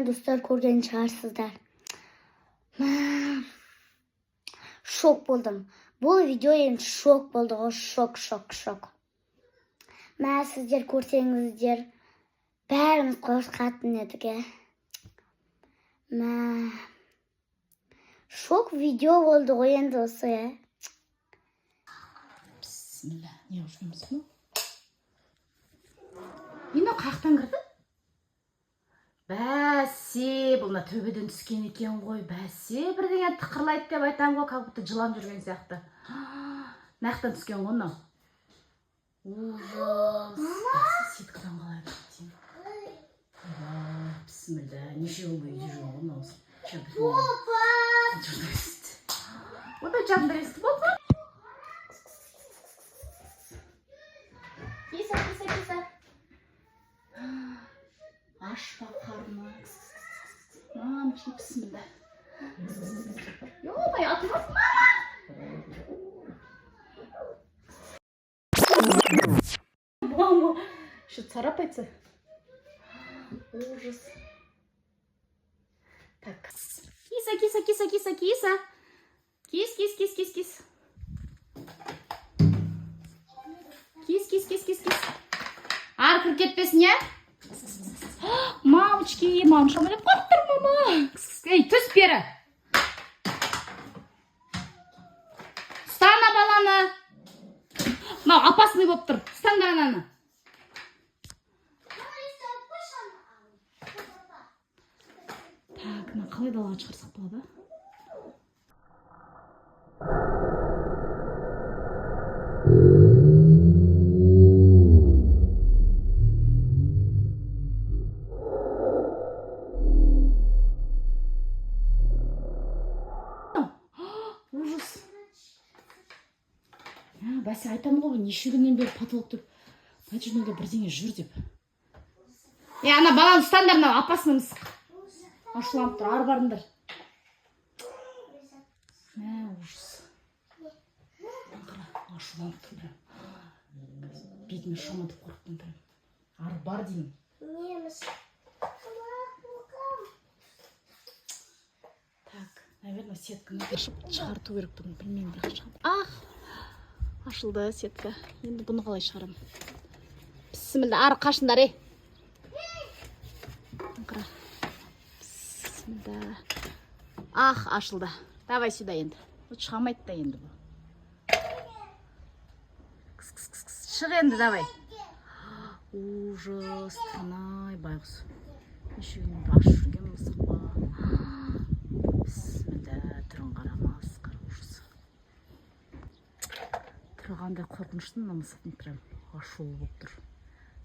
достар, көрген шығарсыздар. Шок болдым. Бұл видео енді шок болды ғой, шок. Сіздер көрсеңіздер, бәріміз қорқатын едік. Шок видео болды ғой енді осы. Бисмилля, не ұшымыз мұ? Енді қақтан кірді? Бәсе, бұлна төбеден түскен екен ғой. Бәсе, бірдеңе тықырлайды деп айтам ғой, как будто жылан жүрген сияқты. Нақтан түскен ғой, мынау. Ужас. Бәсе, сеткадан қалай бәттен. Бисмилля, неше күнгі үйде жүрген ғой, мынау. Опа! Журналист. Ода журналист болды. Киса. Ашпа қарны. Мамочки, бисмилля. Ё-моё, атылмас, мама! Мама, что царапается? Ужас. Так. Киса. Кис. Аркыр кетпесін, я? Мамочки, мамша, мені қорттыр, мама. Ей, түс бері. Ұстана баланы. Мау, опасный болып тұр. Ұстандар ананы. Так, мына қалай далаға шығарсақ болады? Ужас. Бәсе айтамын ғой, неше күннен бері потолок деп. Мәжнүнде бірдеңе жүр деп. Ана баланы ұстандар, мынау опасный мысық. Ашуланып тұр, ары барыңдар. Ужас. Ашуланып тұр. Бетіме шомытып қорықтым. Ары бар деймін. Так, наверное, сетканы шығарту керек тұрмын. Білмеймін, бірақ шығарым. Ашылды сетка. Енді бұны қалай шығарам? Бисмилля, ары қашындар, ей. Бисмилля. Ашылды. Давай сюда енді. Шығамайды да енді бұл. Шық енді, давай. Ужас, тырнай, байғыз. Неше күнді ашып жүрген мысық ба. Бисмилля, түрін қарамас, ужас. Тұрғандай қорқыныштың мысықтың прям ашулы болып тұр.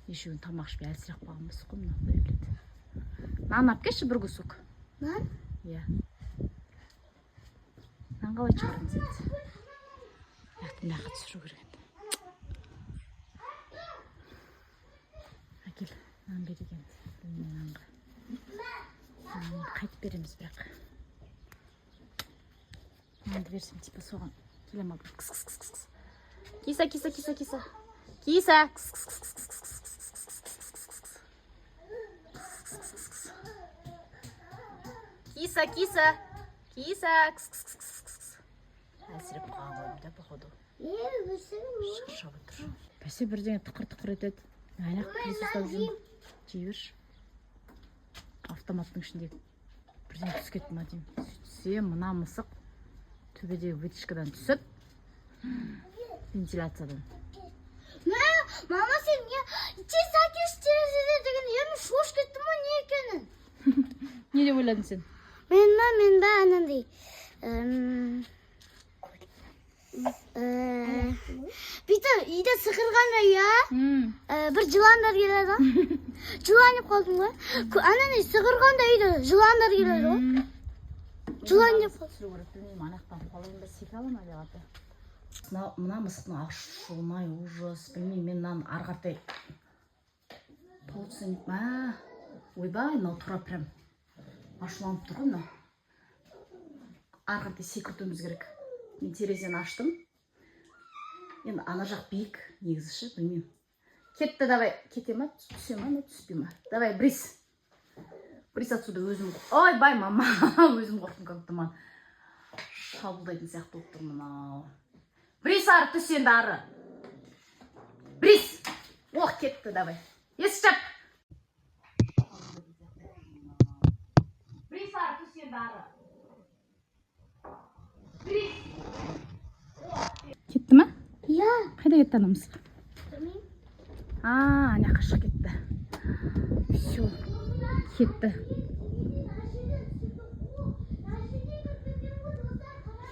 Неше күн тамақ ішпей әлсірек қалған мысық қой, мына құдай біледі. Нан алып келші бір кусок. Нан? Иә. Нан қалай шығарамыз енді? Мына жаққа түсіру керек енді. Әкел, нан бер екен. Білмей нанға. Қайтып береміз бірақ. Нанды берсем, типа соған келем алып. Киса. Әлсіреп қалған қойым да, походу. Шаршап отыр. Бәсе бірдеңе тықыр етеді. Аяқ крес ұстап жүрмін. Жей берші. Автоматтың ішіндегі бірдеңе түс кетті ма деймін. Сөйтсе, мына мысық төбедегі вытяжкадан түсіп, вентиляциядан. Мама, сен не сакеш терезеде деген ерін шош кетті ма, не екенін? Не деп ойладың сен? Мен ба анандай бүйтіп үйде сықырғанда, бір жыландар келеді. Жыланып қалдым ғой. Анандай сықырғанда үйде жыландар келеді ғой. Жыланып қалдым. Білмеймін, анақтан қалайында секе алама деп аты. Мына мысықтың ашуынай, ужас. Білмеймін, мен мынаны арғартай полценіп. Ойбай, мынау тұра прям ашуланып тұр ғой мынау. Арғартай секіртуіміз керек. Мен терезені аштым. Енді ана жақ биік негізіші, білмеймін. Кетті, давай. Кете ма, түсе ма, түспей ма? Давай, брис. бір сәт суда өзім ойбай мама өзім қорқтым как тұман шабылдайтын сияқты болып тұр мынау. Брис ары түс енді ары. Брис! Оқ кетті, давай. Есік жап. Брис ары түс енді ары. Брис! Кетті ма? Иә. Қайда кетті анамыз? Білмеймін. Ана қашық кетті. Все, кетті.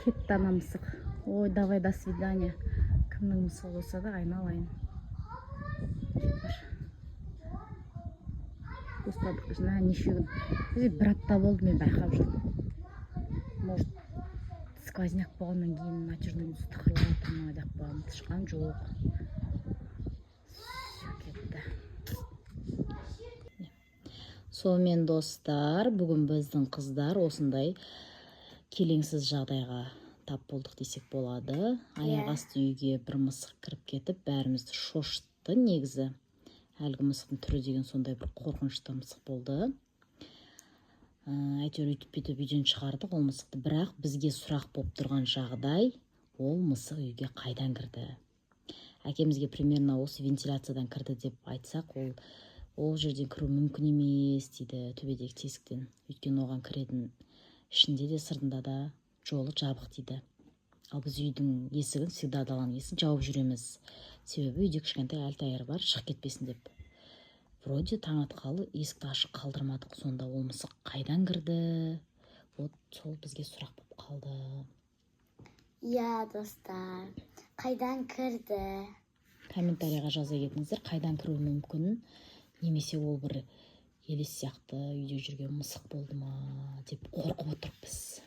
Кетті ана мысық. Ой, давай, до свидания. Кімнің мысығы болса да айналайын. Кетір. Достадық біздің, неше күн. Бізде бір апта болды, мен байқап жүрдім. Может, сквозняк болғаннан кейін натяжный мұз тықырлап тұрмай деп қойған. Тышқан жоқ. Все, кетті. Сонымен достар, бүгін біздің қыздар осындай келеңсіз жағдайға тап болдық десек болады. Аяқ асты үйге бір мысық кіріп кетіп, бәрімізді шошытты негізі. Әлгі мысықтың түрі деген сондай бір қорқынышты мысық болды. Әйтеуір өйтіп үйден шығардық ол мысықты, бірақ бізге сұрақ болып тұрған жағдай, ол мысық үйге қайдан кірді? Әкемізге примерно осы вентиляциядан кірді деп айтсақ, ол жерден кіру мүмкін емес дейді, төбедегі тесіктен. Өйткені оған кіретін ішінде де сыртында да жолы жабық дейді. Ал біз үйдің есігін, всегда даланың есігін жауып жүреміз. Себебі үйде кішкентай әлтайыр бар, шығып кетпесін деп. Вроде таң атқалы есікті ашық қалдырмадық. Сонда ол мысық қайдан кірді? Вот сол бізге сұрақ болып қалды. Иә, достар. Қайдан кірді? Комментарияға жаза кетіңіздер, қайдан кіруі мүмкін? Немесе ол бір елес сияқты үйде жүрген мысық болды ма деп қорқып отырмыз.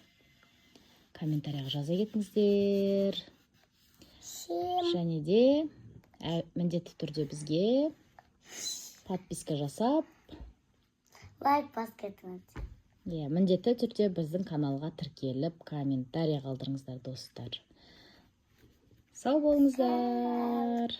Комментарияға жаза кетіңіздер. Және де міндетті түрде бізге подписка жасап, лайк басып кетіңіздер. Міндетті түрде біздің каналға тіркеліп, комментария қалдырыңыздар достар. Сау болыңыздар.